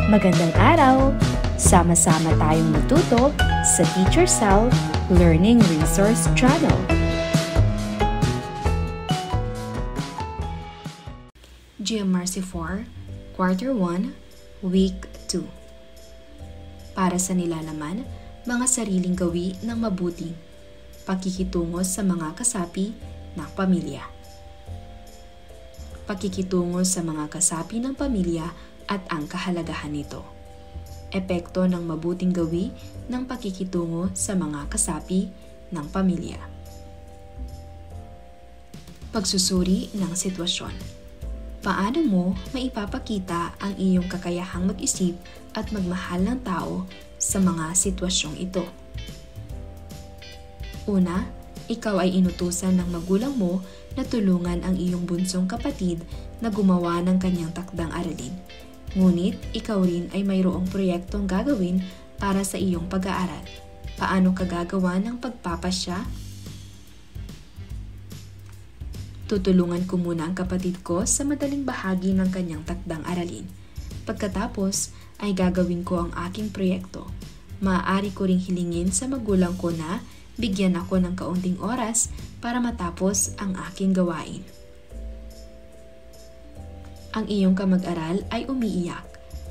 Magandang araw! Sama-sama tayong matuto sa Teacher Sal Learning Resource Channel. GMRC 4, Quarter 1, Week 2. Para sa nilalaman, mga sariling gawi ng mabuting pakikitungo sa mga kasapi ng pamilya. Pakikitungo sa mga kasapi ng pamilya at ang kahalagahan nito. Epekto ng mabuting gawi ng pakikitungo sa mga kasapi ng pamilya. Pagsusuri ng sitwasyon. Paano mo maipapakita ang iyong kakayahang mag-isip at magmahal ng tao sa mga sitwasyong ito? Una, ikaw ay inutusan ng magulang mo na tulungan ang iyong bunsong kapatid na gumawa ng kanyang takdang aralin. Ngunit ikaw rin ay mayroong proyektong gagawin para sa iyong pag-aaral. Paano ka gagawa ng pagpapasya? Tutulungan ko muna ang kapatid ko sa madaling bahagi ng kanyang takdang aralin. Pagkatapos ay gagawin ko ang aking proyekto. Maaari ko ring hilingin sa magulang ko na bigyan ako ng kaunting oras para matapos ang aking gawain. Ang iyong kamag-aral ay umiiyak.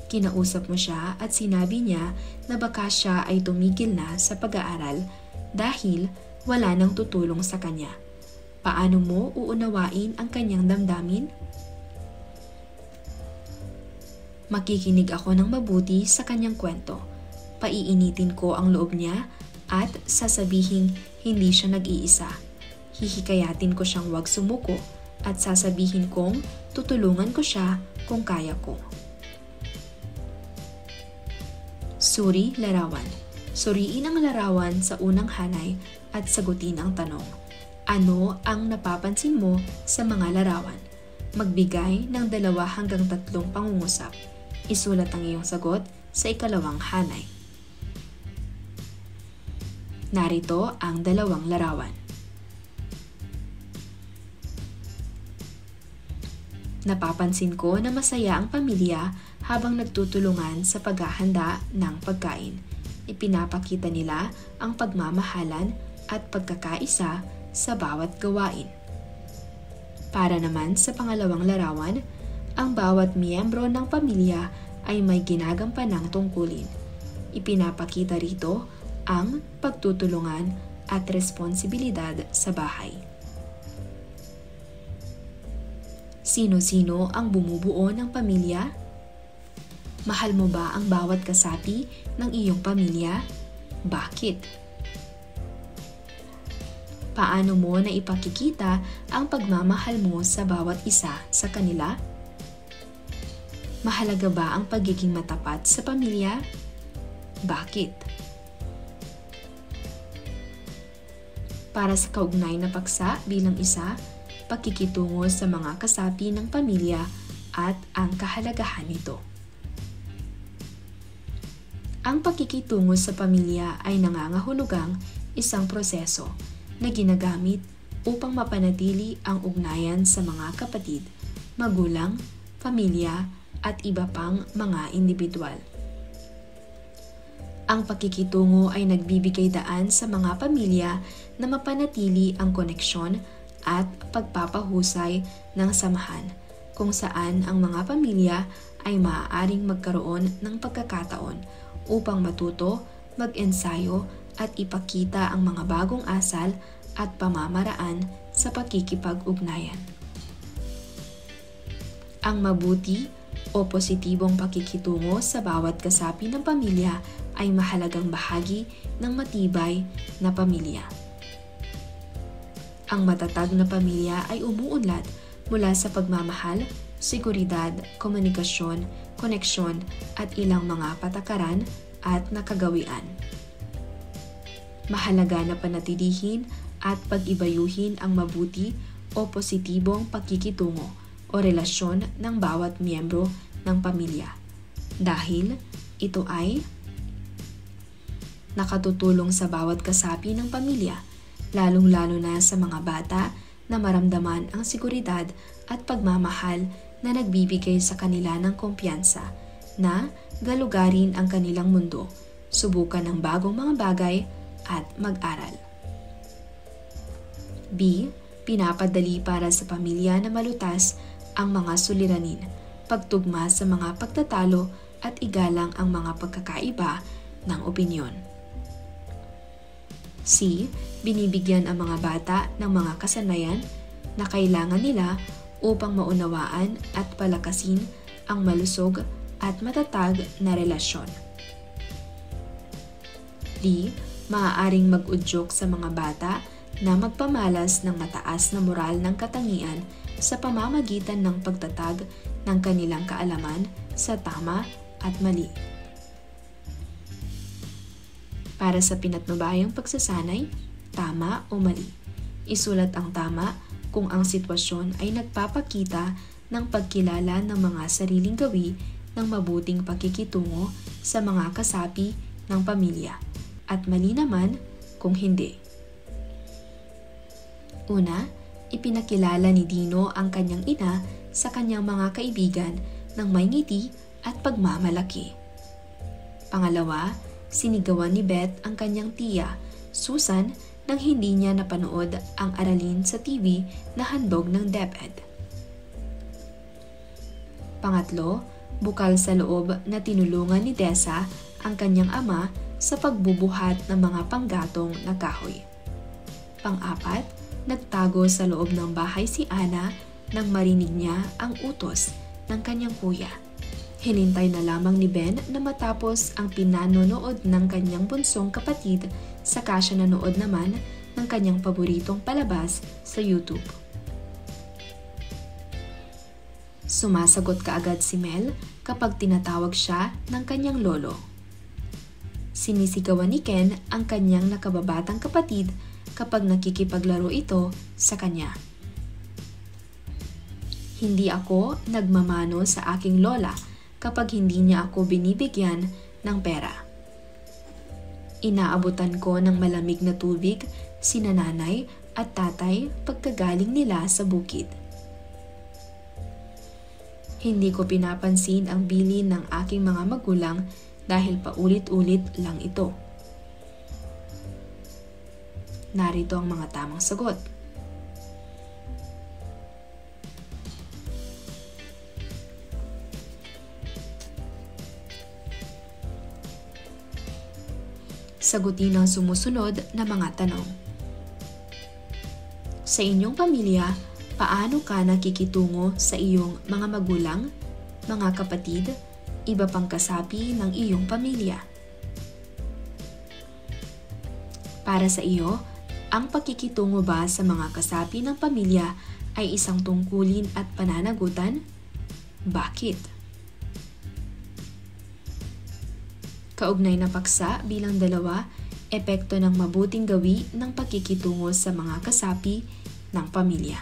Kinausap mo siya at sinabi niya na baka siya ay tumigil na sa pag-aaral dahil wala nang tutulong sa kanya. Paano mo uunawain ang kanyang damdamin? Makikinig ako ng mabuti sa kanyang kwento. Paiinitin ko ang loob niya at sasabihin hindi siya nag-iisa. Hihikayatin ko siyang huwag sumuko at sasabihin kong tutulungan ko siya kung kaya ko. Suri larawan. Suriin ang larawan sa unang hanay at sagutin ang tanong. Ano ang napapansin mo sa mga larawan? Magbigay ng 2 hanggang 3 pangungusap. Isulat ang iyong sagot sa ikalawang hanay. Narito ang 2 larawan. Napapansin ko na masaya ang pamilya habang nagtutulungan sa paghahanda ng pagkain. Ipinapakita nila ang pagmamahalan at pagkakaisa sa bawat gawain. Para naman sa pangalawang larawan, ang bawat miyembro ng pamilya ay may ginagampanang tungkulin. Ipinapakita rito ang pagtutulungan at responsibilidad sa bahay. Sino-sino ang bumubuo ng pamilya? Mahal mo ba ang bawat kasapi ng iyong pamilya? Bakit? Paano mo na ipakikita ang pagmamahal mo sa bawat isa sa kanila? Mahalaga ba ang pagiging matapat sa pamilya? Bakit? Para sa kaugnay na paksa bilang isa, pakikitungo sa mga kasapi ng pamilya at ang kahalagahan nito. Ang pakikitungo sa pamilya ay nangangahulugang isang proseso na ginagamit upang mapanatili ang ugnayan sa mga kapatid, magulang, pamilya at iba pang mga individual. Ang pakikitungo ay nagbibigay daan sa mga pamilya na mapanatili ang koneksyon at pagpapahusay ng samahan, kung saan ang mga pamilya ay maaaring magkaroon ng pagkakataon upang matuto, mag-ensayo at ipakita ang mga bagong asal at pamamaraan sa pakikipag-ugnayan. Ang mabuti o positibong pakikitungo sa bawat kasapi ng pamilya ay mahalagang bahagi ng matibay na pamilya. Ang matatag na pamilya ay umuunlad mula sa pagmamahal, seguridad, komunikasyon, koneksyon at ilang mga patakaran at nakagawian. Mahalaga na panatilihin at pag-ibayuhin ang mabuti o positibong pakikitungo o relasyon ng bawat miyembro ng pamilya dahil ito ay nakatutulong sa bawat kasapi ng pamilya, lalong-lalo na sa mga bata na maramdaman ang seguridad at pagmamahal na nagbibigay sa kanila ng kumpiyansa, na galugarin ang kanilang mundo, subukan ng bagong mga bagay at mag-aral. B. Pinapadali para sa pamilya na malutas ang mga suliranin, pagtugma sa mga pagtatalo at igalang ang mga pagkakaiba ng opinyon. C. Binibigyan ang mga bata ng mga kasanayan na kailangan nila upang maunawaan at palakasin ang malusog at matatag na relasyon. D. Maaaring mag-udyok sa mga bata na magpamalas ng mataas na moral ng katangian sa pamamagitan ng pagtatag ng kanilang kaalaman sa tama at mali. Para sa pinatnubayang pagsasanay, tama o mali. Isulat ang tama kung ang sitwasyon ay nagpapakita ng pagkilala ng mga sariling gawi ng mabuting pakikitungo sa mga kasapi ng pamilya, at mali naman kung hindi. Una, ipinakilala ni Dino ang kanyang ina sa kanyang mga kaibigan ng may ngiti at pagmamalaki. Pangalawa, sinigawan ni Beth ang kanyang tiya, Susan, nang hindi niya napanood ang aralin sa TV na handog ng DepEd. Pangatlo, bukal sa loob na tinulungan ni Dessa ang kanyang ama sa pagbubuhat ng mga panggatong na kahoy. Pang-apat, nagtago sa loob ng bahay si Ana nang marinig niya ang utos ng kanyang kuya. Hinintay na lamang ni Ben na matapos ang pinanonood ng kanyang bunsong kapatid, saka siya nanood naman ng kanyang paboritong palabas sa YouTube. Sumasagot kaagad si Mel kapag tinatawag siya ng kanyang lolo. Sinisigawan ni Ken ang kanyang nakababatang kapatid kapag nakikipaglaro ito sa kanya. Hindi ako nagmamano sa aking lola kapag hindi niya ako binibigyan ng pera. Inaabutan ko ng malamig na tubig sina nanay at tatay pagkagaling nila sa bukid. Hindi ko pinapansin ang bilin ng aking mga magulang dahil paulit-ulit lang ito. Narito ang mga tamang sagot. Sagutin ang sumusunod na mga tanong. Sa inyong pamilya, paano ka nakikitungo sa iyong mga magulang, mga kapatid, iba pang kasapi ng iyong pamilya? Para sa iyo, ang pakikitungo ba sa mga kasapi ng pamilya ay isang tungkulin at pananagutan? Bakit? Kaugnay na paksa bilang 2, epekto ng mabuting gawi ng pakikitungo sa mga kasapi ng pamilya.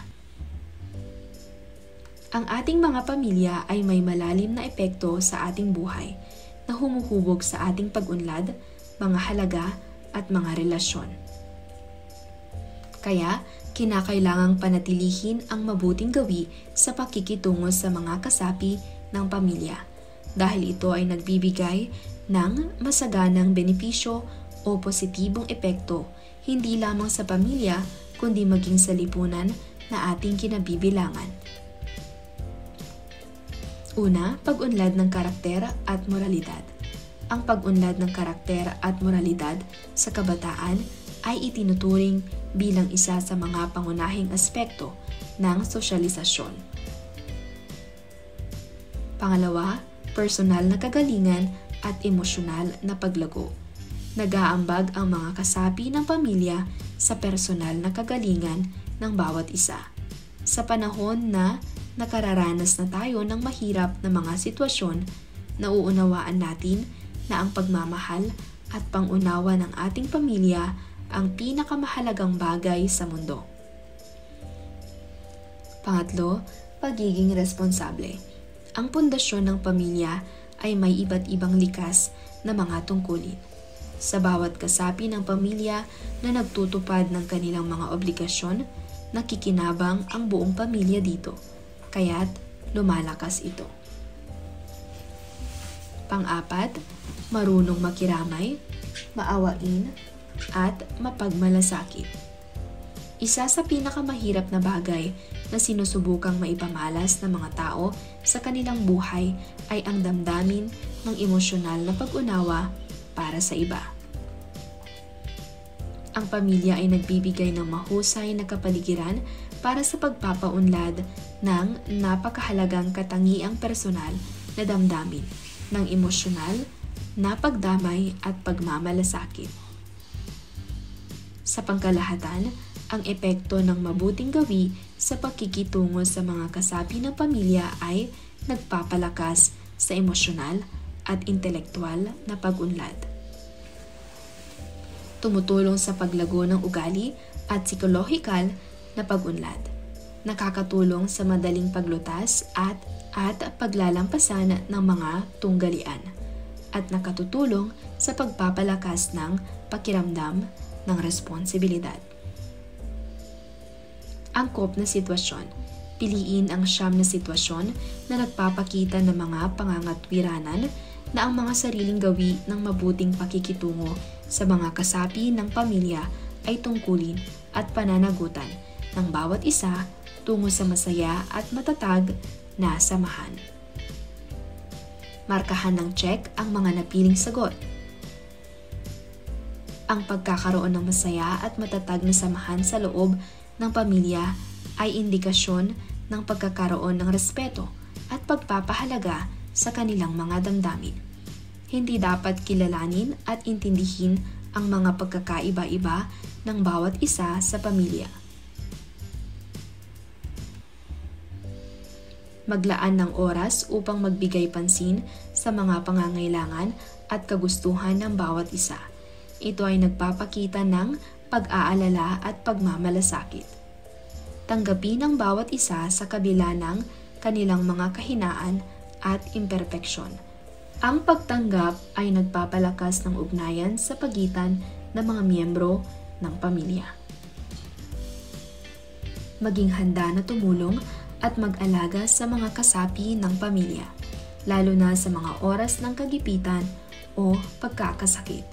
Ang ating mga pamilya ay may malalim na epekto sa ating buhay na humuhubog sa ating pag-unlad, mga halaga at mga relasyon. Kaya, kinakailangang panatilihin ang mabuting gawi sa pakikitungo sa mga kasapi ng pamilya dahil ito ay nagbibigay ng masaganang benepisyo o positibong epekto hindi lamang sa pamilya kundi maging sa lipunan na ating kinabibilangan. Una, pag-unlad ng karakter at moralidad. Ang pag-unlad ng karakter at moralidad sa kabataan ay itinuturing bilang isa sa mga pangunahing aspekto ng sosyalisasyon. Pangalawa, personal na kagalingan at emosyonal na paglago. Nag-aambag ang mga kasapi ng pamilya sa personal na kagalingan ng bawat isa. Sa panahon na nakararanas na tayo ng mahirap na mga sitwasyon, nauunawaan natin na ang pagmamahal at pangunawa ng ating pamilya ang pinakamahalagang bagay sa mundo. Pangatlo, pagiging responsable. Ang pundasyon ng pamilya ay may iba't ibang likas na mga tungkulin. Sa bawat kasapi ng pamilya na nagtutupad ng kanilang mga obligasyon, nakikinabang ang buong pamilya dito, kaya't lumalakas ito. Pang-apat, marunong makiramay, maawain, at mapagmalasakit. Isa sa pinakamahirap na bagay na sinusubukang maipamalas ng mga tao sa kanilang buhay ay ang damdamin ng emosyonal na pag-unawa para sa iba. Ang pamilya ay nagbibigay ng mahusay na kapaligiran para sa pagpapaunlad ng napakahalagang katangiang personal na damdamin ng emosyonal na pagdamay at pagmamalasakit. Sa pangkalahatan, ang epekto ng mabuting gawi sa pakikitungo sa mga kasapi ng pamilya ay nagpapalakas sa emosyonal at intelektual na pag-unlad. Tumutulong sa paglago ng ugali at psikolohikal na pag-unlad. Nakakatulong sa madaling paglutas at paglalampasan ng mga tunggalian. At nakatutulong sa pagpapalakas ng pakiramdam ng responsibilidad. Angkop na sitwasyon. Piliin ang siyam na sitwasyon na nagpapakita ng mga pangangatwiranan na ang mga sariling gawi ng mabuting pakikitungo sa mga kasapi ng pamilya ay tungkulin at pananagutan ng bawat isa tungo sa masaya at matatag na samahan. Markahan ng check ang mga napiling sagot. Ang pagkakaroon ng masaya at matatag na samahan sa loob ng pamilya ay indikasyon ng pagkakaroon ng respeto at pagpapahalaga sa kanilang mga damdamin. Hindi dapat kilalanin at intindihin ang mga pagkakaiba-iba ng bawat isa sa pamilya. Maglaan ng oras upang magbigay pansin sa mga pangangailangan at kagustuhan ng bawat isa. Ito ay nagpapakita ng pag-aalala at pagmamalasakit. Tanggapin ang bawat isa sa kabila ng kanilang mga kahinaan at imperfeksyon. Ang pagtanggap ay nagpapalakas ng ugnayan sa pagitan ng mga miyembro ng pamilya. Maging handa na tumulong at mag-alaga sa mga kasapi ng pamilya, lalo na sa mga oras ng kagipitan o pagkakasakit.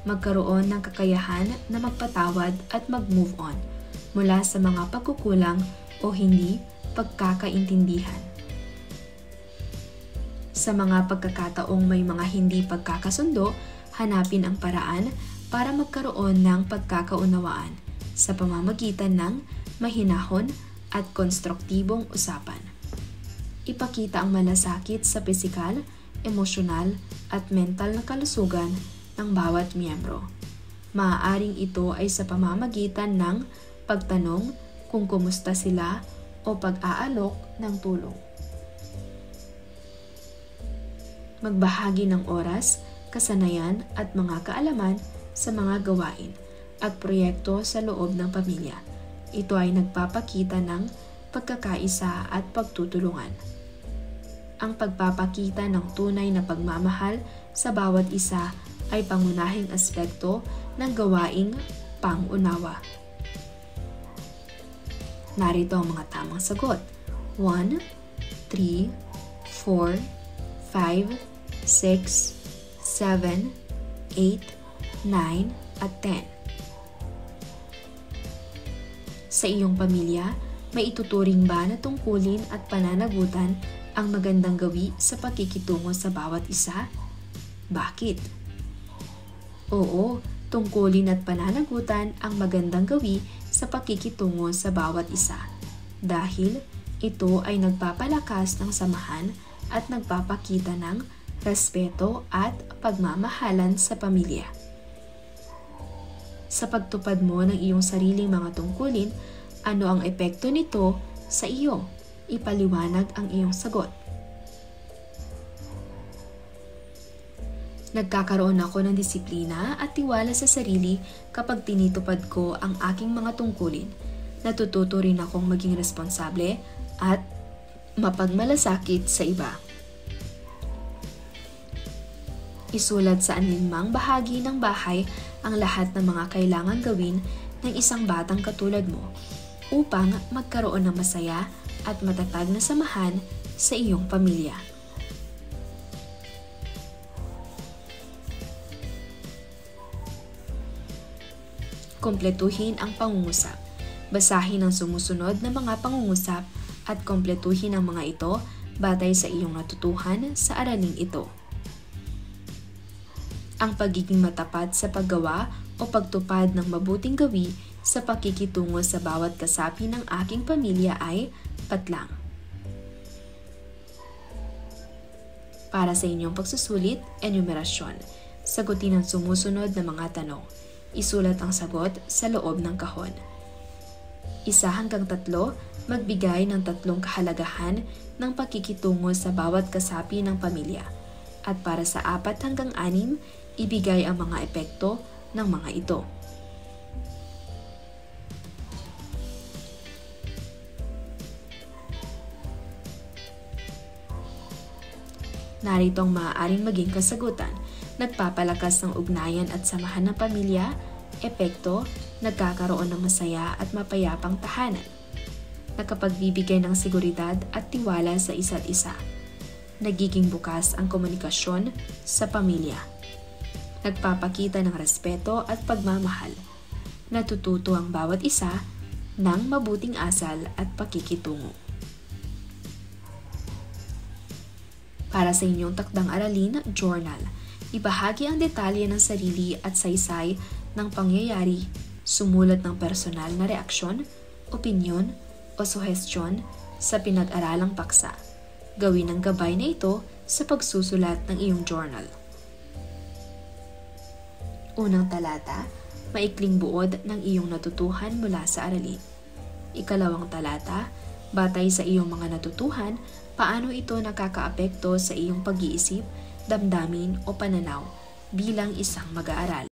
Magkaroon ng kakayahan na magpatawad at mag-move on mula sa mga pagkukulang o hindi pagkakaintindihan. Sa mga pagkakataong may mga hindi pagkakasundo, hanapin ang paraan para magkaroon ng pagkakaunawaan sa pamamagitan ng mahinahon at konstruktibong usapan. Ipakita ang malasakit sa pisikal, emosyonal at mental na kalusugan ng bawat miyembro. Maaaring ito ay sa pamamagitan ng pagtanong kung kumusta sila o pag-aalok ng tulong. Magbahagi ng oras, kasanayan at mga kaalaman sa mga gawain at proyekto sa loob ng pamilya. Ito ay nagpapakita ng pagkakaisa at pagtutulungan. Ang pagpapakita ng tunay na pagmamahal sa bawat isa ay pangunahing aspekto ng gawaing pang-unawa. Narito ang mga tamang sagot. 1, 3, 4, 5, 6, 7, 8, 9, at 10. Sa iyong pamilya, may ituturing ba na tungkulin at pananagutan ang magandang gawi sa pakikitungo sa bawat isa? Bakit? Oo, tungkulin at pananagutan ang magandang gawi sa pakikitungo sa bawat isa dahil ito ay nagpapalakas ng samahan at nagpapakita ng respeto at pagmamahalan sa pamilya. Sa pagtupad mo ng iyong sariling mga tungkulin, ano ang epekto nito sa iyo? Ipaliwanag ang iyong sagot. Nagkakaroon ako ng disiplina at tiwala sa sarili kapag tinitupad ko ang aking mga tungkulin. Natututo rin akong maging responsable at mapagmalasakit sa iba. Isulat sa alinmang bahagi ng bahay ang lahat ng mga kailangan gawin ng isang batang katulad mo upang magkaroon ng masaya at matatag na samahan sa iyong pamilya. Kumpletuhin ang pangungusap. Basahin ang sumusunod na mga pangungusap at kumpletuhin ang mga ito batay sa iyong natutuhan sa araling ito. Ang pagiging matapat sa paggawa o pagtupad ng mabuting gawi sa pakikitungo sa bawat kasapi ng aking pamilya ay patlang. Para sa inyong pagsusulit, enumerasyon. Sagutin ang sumusunod na mga tanong. Isulat ang sagot sa loob ng kahon. 1 hanggang 3, magbigay ng 3 kahalagahan ng pakikitungo sa bawat kasapi ng pamilya. At para sa 4 hanggang 6, ibigay ang mga epekto ng mga ito. Narito ang maaaring maging kasagutan. Nagpapalakas ng ugnayan at samahan ng pamilya. Epekto, nagkakaroon ng masaya at mapayapang tahanan. Nakapagbibigay ng seguridad at tiwala sa isa't isa. Nagiging bukas ang komunikasyon sa pamilya. Nagpapakita ng respeto at pagmamahal. Natututo ang bawat isa ng mabuting asal at pakikitungo. Para sa inyong takdang aralin, journal. Ibahagi ang detalye ng sarili at saysay ng pangyayari, sumulat ng personal na reaksyon, opinyon o suhestyon sa pinag-aralang paksa. Gawin ang gabay na ito sa pagsusulat ng iyong journal. Unang talata, maikling buod ng iyong natutuhan mula sa aralin. Ikalawang talata, batay sa iyong mga natutuhan, paano ito nakakaapekto sa iyong pag-iisip, damdamin o pananaw bilang isang mag-aaral.